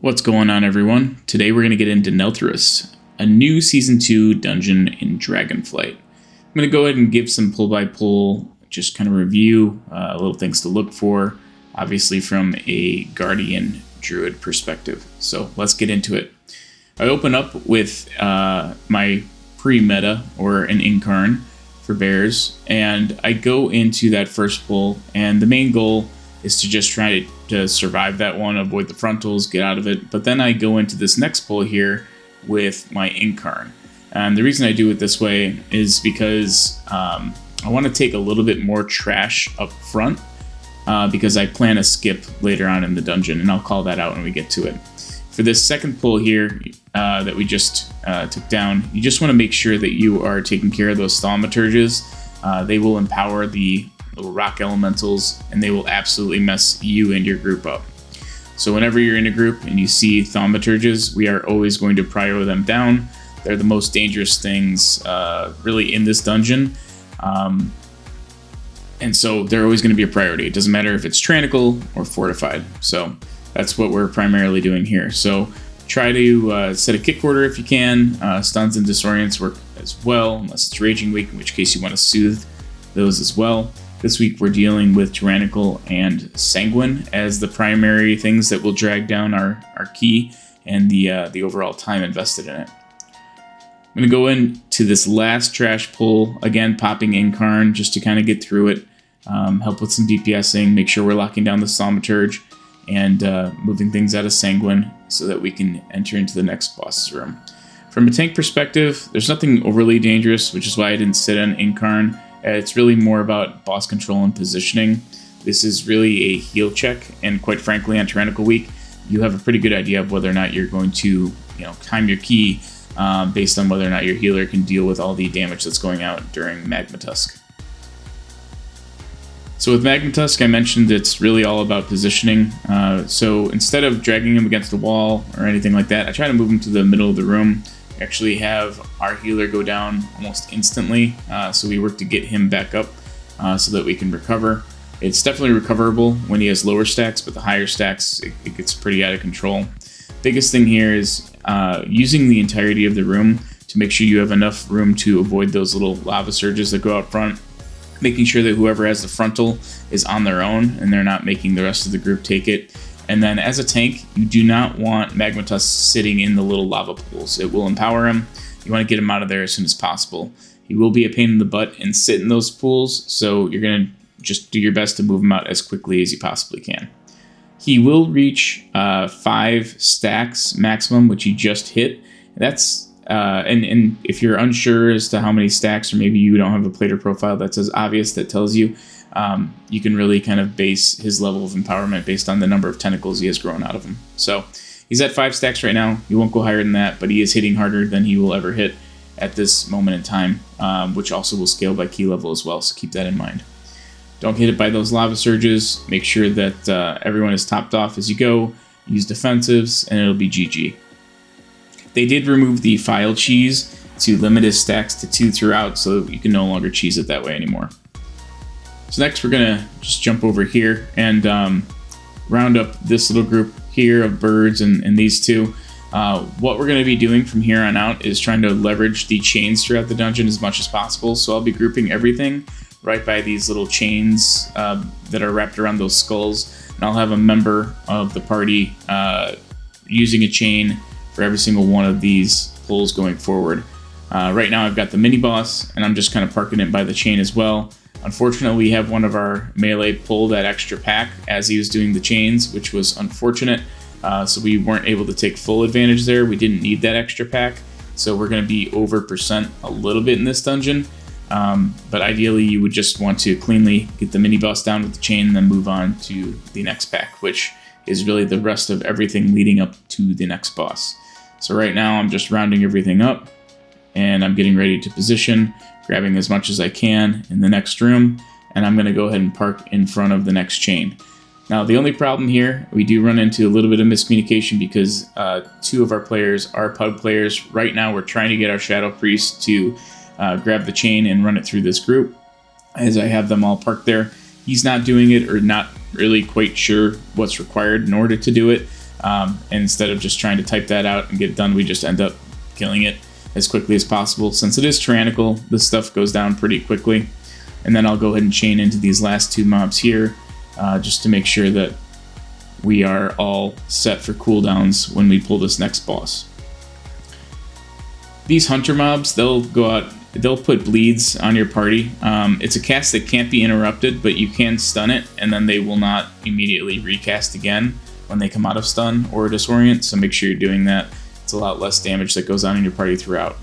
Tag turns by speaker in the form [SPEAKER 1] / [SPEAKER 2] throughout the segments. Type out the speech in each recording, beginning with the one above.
[SPEAKER 1] What's going on, everyone? Today we're going to get into Neltharus, a new Season 2 dungeon in Dragonflight. I'm going to go ahead and give some pull-by-pull, just kind of review, little things to look for, obviously from a Guardian Druid perspective. So let's get into it. I open up with my pre-meta, or an Incarn for bears, and I go into that first pull, and the main goal is to just try to survive that one, avoid the frontals, get out of it. But then I go into this next pull here with my Incarn. And the reason I do it this way is because I want to take a little bit more trash up front because I plan a skip later on in the dungeon, and I'll call that out when we get to it. For this second pull here that we just took down, you just want to make sure that you are taking care of those thaumaturges. They will empower the little rock elementals, and they will absolutely mess you and your group up. So whenever you're in a group and you see thaumaturges, we are always going to prio them down. They're the most dangerous things really in this dungeon. And so they're always going to be a priority. It doesn't matter if it's Tyrannical or Fortified. So that's what we're primarily doing here. So try to set a kick order if you can. Stuns and disorients work as well, unless it's Raging Weak, in which case you want to soothe those as well. This week we're dealing with Tyrannical and Sanguine as the primary things that will drag down our key and the overall time invested in it. I'm going to go into this last trash pull, again popping Incarn just to kind of get through it, help with some DPSing, make sure we're locking down the Thaumaturge, and moving things out of Sanguine so that we can enter into the next boss's room. From a tank perspective, there's nothing overly dangerous, which is why I didn't sit on Incarn. It's really more about boss control and positioning. This is really a heal check, and quite frankly, on Tyrannical Week, you have a pretty good idea of whether or not you're going to, time your key based on whether or not your healer can deal with all the damage that's going out during Magma Tusk. So with Magma Tusk, I mentioned it's really all about positioning. So instead of dragging him against the wall or anything like that, I try to move him to the middle of the room. Actually have our healer go down almost instantly, so we work to get him back up so that we can recover. It's definitely recoverable when he has lower stacks, but the higher stacks, it gets pretty out of control. Biggest thing here is using the entirety of the room to make sure you have enough room to avoid those little lava surges that go out front, making sure that whoever has the frontal is on their own and they're not making the rest of the group take it. And then as a tank, you do not want Magma Tusk sitting in the little lava pools. It will empower him. You want to get him out of there as soon as possible. He will be a pain in the butt and sit in those pools, so you're going to just do your best to move him out as quickly as you possibly can. He will reach 5 stacks maximum, which he just hit. That's and if you're unsure as to how many stacks, or maybe you don't have a plater profile that's as obvious that tells you, you can really kind of base his level of empowerment based on the number of tentacles he has grown out of him. So he's at 5 stacks right now. He won't go higher than that, but he is hitting harder than he will ever hit at this moment in time, which also will scale by key level as well, so keep that in mind. Don't get hit by those lava surges. Make sure that everyone is topped off as you go. Use defensives, and it'll be GG. They did remove the file cheese to limit his stacks to 2 throughout, so you can no longer cheese it that way anymore. So next we're going to just jump over here and round up this little group here of birds and these two. What we're going to be doing from here on out is trying to leverage the chains throughout the dungeon as much as possible. So I'll be grouping everything right by these little chains that are wrapped around those skulls. And I'll have a member of the party using a chain for every single one of these pulls going forward. Right now I've got the mini boss, and I'm just kind of parking it by the chain as well. Unfortunately, we have one of our melee pull that extra pack as he was doing the chains, which was unfortunate. So we weren't able to take full advantage there. We didn't need that extra pack. So we're going to be over percent a little bit in this dungeon. But ideally, you would just want to cleanly get the mini boss down with the chain and then move on to the next pack, which is really the rest of everything leading up to the next boss. So right now, I'm just rounding everything up, and I'm getting ready to position, grabbing as much as I can in the next room, and I'm going to go ahead and park in front of the next chain. Now, the only problem here, we do run into a little bit of miscommunication because 2 of our players are PUG players. Right now, we're trying to get our Shadow Priest to grab the chain and run it through this group, as I have them all parked there. He's not doing it, or not really quite sure what's required in order to do it. And instead of just trying to type that out and get it done, we just end up killing it as quickly as possible. Since it is tyrannical, this stuff goes down pretty quickly. And then I'll go ahead and chain into these last 2 mobs here, just to make sure that we are all set for cooldowns when we pull this next boss. These hunter mobs, they'll go out, they'll put bleeds on your party. It's a cast that can't be interrupted, but you can stun it, and then they will not immediately recast again when they come out of stun or disorient, so make sure you're doing that. It's a lot less damage that goes on in your party throughout.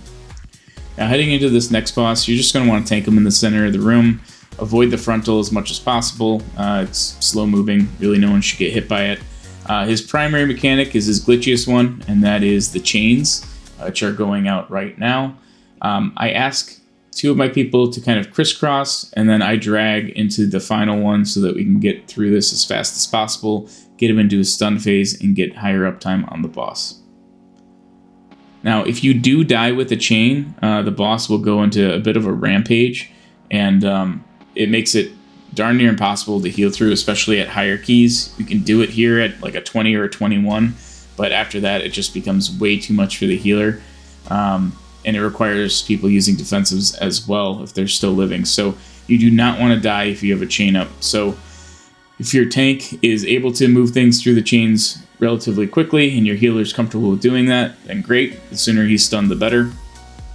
[SPEAKER 1] Now heading into this next boss, you're just going to want to tank him in the center of the room. Avoid the frontal as much as possible. It's slow moving, really no one should get hit by it. His primary mechanic is his glitchiest one, and that is the chains, which are going out right now. I ask 2 of my people to kind of crisscross, and then I drag into the final one so that we can get through this as fast as possible, get him into a stun phase, and get higher uptime on the boss. Now, if you do die with a chain, the boss will go into a bit of a rampage, and it makes it darn near impossible to heal through, especially at higher keys. You can do it here at like a 20 or a 21, but after that, it just becomes way too much for the healer, and it requires people using defensives as well if they're still living. So you do not want to die if you have a chain up. So if your tank is able to move things through the chains relatively quickly and your healer is comfortable with doing that, then great. The sooner he's stunned, the better.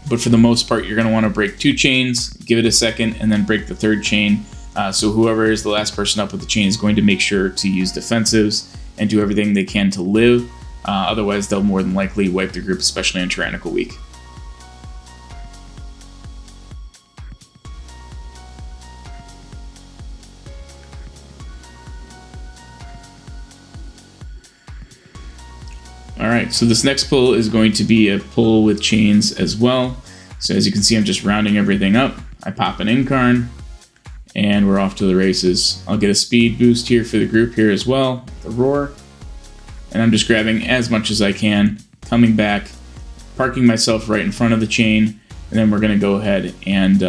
[SPEAKER 1] But for the most part, you're going to want to break 2 chains, give it a second, and then break the 3rd chain. So whoever is the last person up with the chain is going to make sure to use defensives and do everything they can to live. Otherwise, they'll more than likely wipe the group, especially on Tyrannical Week. Alright, so this next pull is going to be a pull with chains as well. So as you can see, I'm just rounding everything up. I pop an Incarn, and we're off to the races. I'll get a speed boost here for the group here as well, the Roar. And I'm just grabbing as much as I can, coming back, parking myself right in front of the chain, and then we're going to go ahead and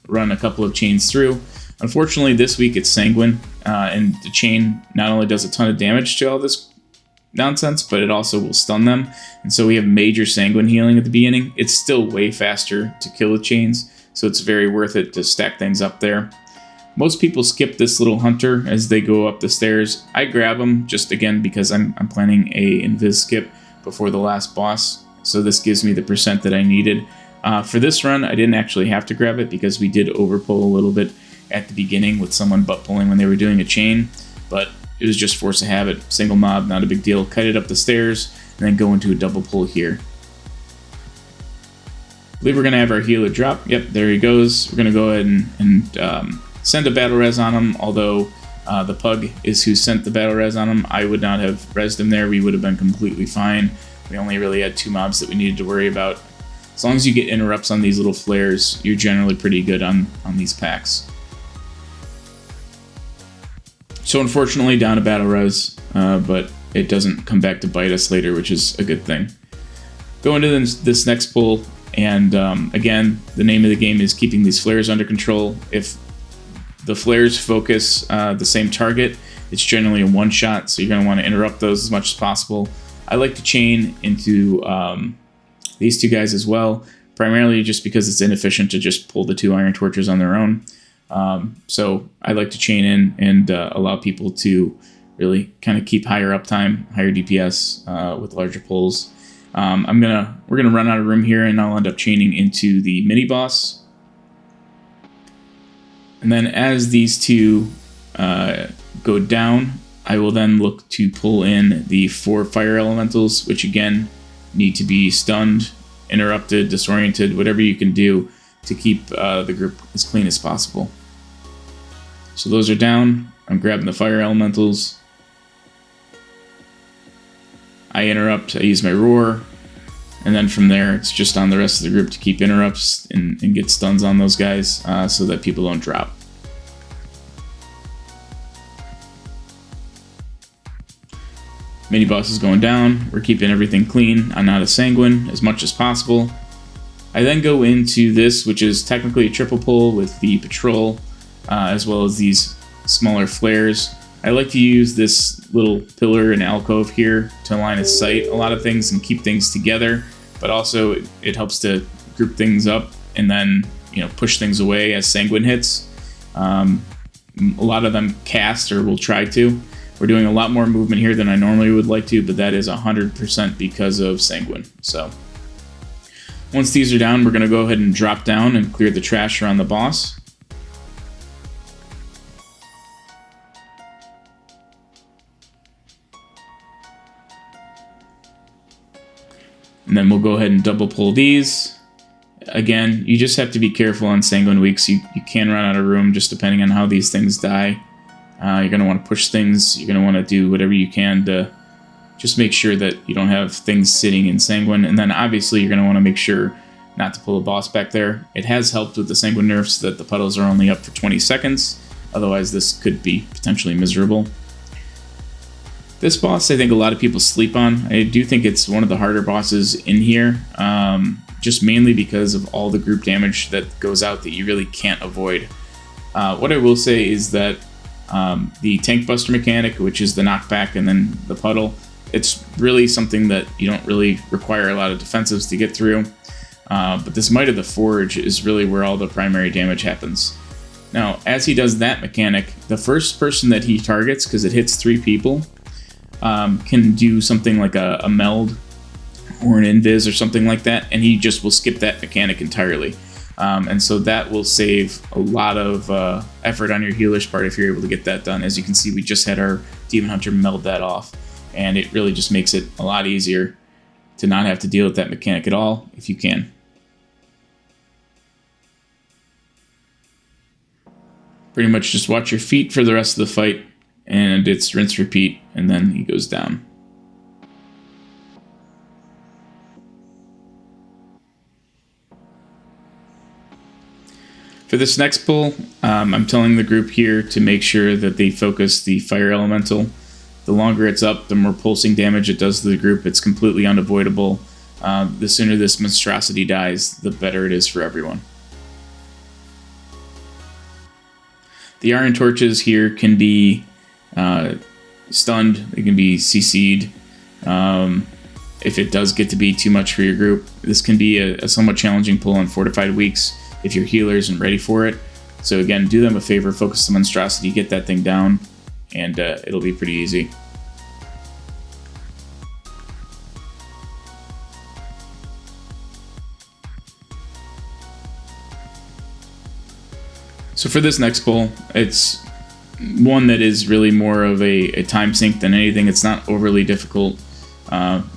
[SPEAKER 1] run a couple of chains through. Unfortunately, this week it's Sanguine, and the chain not only does a ton of damage to all this nonsense, but it also will stun them, and so we have major Sanguine healing at the beginning. It's still way faster to kill with chains, so it's very worth it to stack things up there. Most people skip this little hunter as they go up the stairs. I grab them just again because I'm planning a invis skip before the last boss, so this gives me the percent that I needed. For this run, I didn't actually have to grab it because we did overpull a little bit at the beginning with someone butt pulling when they were doing a chain, but it was just force of habit. Single mob, not a big deal. Cut it up the stairs, and then go into a double pull here. I believe we're going to have our healer drop. Yep, there he goes. We're going to go ahead and send a battle res on him, although the pug is who sent the battle res on him. I would not have resed him there. We would have been completely fine. We only really had 2 mobs that we needed to worry about. As long as you get interrupts on these little flares, you're generally pretty good on these packs. So unfortunately, down to battle res, but it doesn't come back to bite us later, which is a good thing. Go into this next pull, and again, the name of the game is keeping these flares under control. If the flares focus the same target, it's generally a one-shot, so you're going to want to interrupt those as much as possible. I like to chain into these 2 guys as well, primarily just because it's inefficient to just pull the 2 Iron Torches on their own. So I like to chain in and allow people to really kind of keep higher uptime, higher DPS with larger pulls. We're gonna run out of room here, and I'll end up chaining into the mini boss. And then as these 2 go down, I will then look to pull in the 4 fire elementals, which again need to be stunned, interrupted, disoriented, whatever you can do to keep the group as clean as possible. So those are down. I'm grabbing the fire elementals. I interrupt, I use my roar, and then from there it's just on the rest of the group to keep interrupts and get stuns on those guys so that people don't drop. Mini boss is going down. We're keeping everything clean. I'm not a sanguine as much as possible. I then go into this, which is technically a triple pull with the patrol, as well as these smaller flares. I like to use this little pillar and alcove here to line of sight a lot of things and keep things together, but also it helps to group things up and then, you know, push things away as Sanguine hits. A lot of them cast or will try to. We're doing a lot more movement here than I normally would like to, but that is 100% because of Sanguine. So once these are down, we're going to go ahead and drop down and clear the trash around the boss. And then we'll go ahead and double pull these. Again, you just have to be careful on Sanguine weeks. You can run out of room just depending on how these things die. You're going to want to push things. You're going to want to do whatever you can to just make sure that you don't have things sitting in Sanguine. And then obviously you're going to want to make sure not to pull a boss back there. It has helped with the Sanguine nerfs that the puddles are only up for 20 seconds. Otherwise this could be potentially miserable. This boss, I think a lot of people sleep on. I do think it's one of the harder bosses in here, just mainly because of all the group damage that goes out that you really can't avoid. What I will say is that the tank buster mechanic, which is the knockback and then the puddle, it's really something that you don't really require a lot of defensives to get through. But this Might of the Forge is really where all the primary damage happens. Now, as he does that mechanic, the first person that he targets, because it hits 3 people, can do something like a meld or an invis or something like that, and he just will skip that mechanic entirely. And so that will save a lot of effort on your healer's part if you're able to get that done. As you can see, we just had our Demon Hunter meld that off, and it really just makes it a lot easier to not have to deal with that mechanic at all if you can. Pretty much just watch your feet for the rest of the fight, and it's rinse repeat, and then he goes down. For this next pull, I'm telling the group here to make sure that they focus the fire elemental. The longer it's up, the more pulsing damage it does to the group. It's completely unavoidable. The sooner this monstrosity dies, the better it is for everyone. The iron torches here can be stunned, they can be CC'd. If it does get to be too much for your group, this can be a somewhat challenging pull on fortified weeks if your healer isn't ready for it. So again, do them a favor, focus the monstrosity, get that thing down, and it'll be pretty easy. So for this next pull, it's one that is really more of a time sink than anything. It's not overly difficult.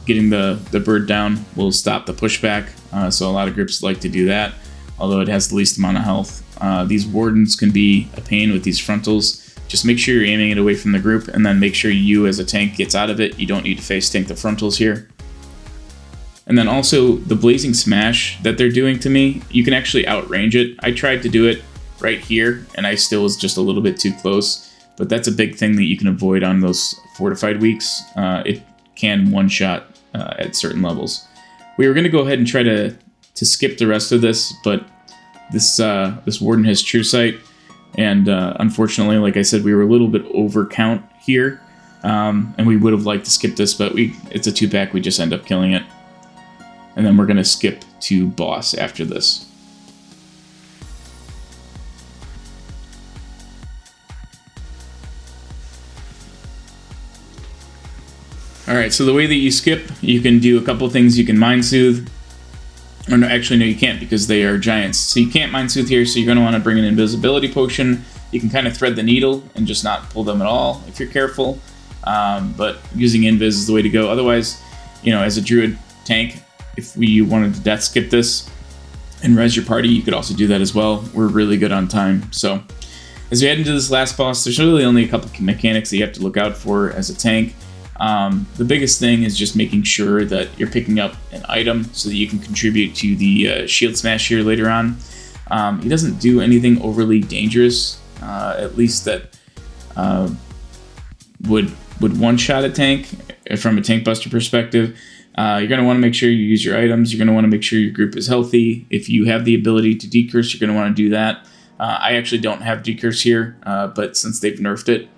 [SPEAKER 1] Getting the bird down will stop the pushback, so a lot of groups like to do that, although it has the least amount of health. These wardens can be a pain with these frontals. Just make sure you're aiming it away from the group, and then make sure you as a tank gets out of it. You don't need to face tank the frontals here. And then also the blazing smash that they're doing to me, you can actually outrange it. I tried to do it right here, and I still was just a little bit too close, but that's a big thing that you can avoid on those fortified weeks. It can one-shot at certain levels. We were going to go ahead and try to skip the rest of this, but this warden has true sight, and unfortunately, like I said, we were a little bit over count here, and we would have liked to skip this, but it's a 2-pack, we just end up killing it. And then we're going to skip to boss after this. Alright, so the way that you skip, you can do a couple things. You can Mind Soothe. Or no, actually, no, you can't because they are giants. So you can't Mind Soothe here, so you're going to want to bring an Invisibility Potion. You can kind of thread the needle and just not pull them at all if you're careful. But using Invis is the way to go. Otherwise, you know, as a Druid tank, if we wanted to death skip this and res your party, you could also do that as well. We're really good on time. So as we head into this last boss, there's really only a couple mechanics that you have to look out for as a tank. The biggest thing is just making sure that you're picking up an item so that you can contribute to the shield smash here later on. He doesn't do anything overly dangerous, at least that would one-shot a tank from a tank buster perspective. You're going to want to make sure you use your items. You're going to want to make sure your group is healthy. If you have the ability to decurse, you're going to want to do that. I actually don't have decurse here, but since they've nerfed it,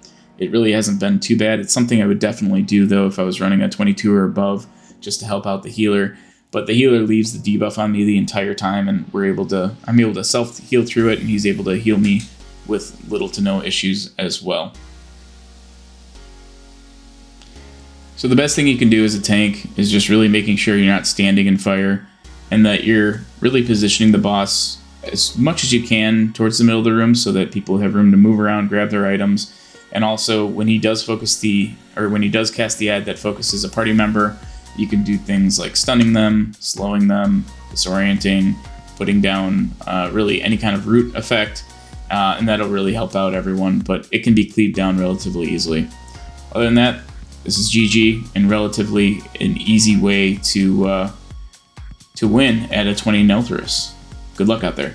[SPEAKER 1] it really hasn't been too bad. It's something I would definitely do, though, if I was running a 22 or above, just to help out the healer. But the healer leaves the debuff on me the entire time, and I'm able to self-heal through it, and he's able to heal me with little to no issues as well. So the best thing you can do as a tank is just really making sure you're not standing in fire, and that you're really positioning the boss as much as you can towards the middle of the room so that people have room to move around, grab their items. And also, when he does cast the ad that focuses a party member, you can do things like stunning them, slowing them, disorienting, putting down really any kind of root effect, and that'll really help out everyone, but it can be cleaved down relatively easily. Other than that, this is GG, and relatively an easy way to win at a 20 Neltharus. Good luck out there.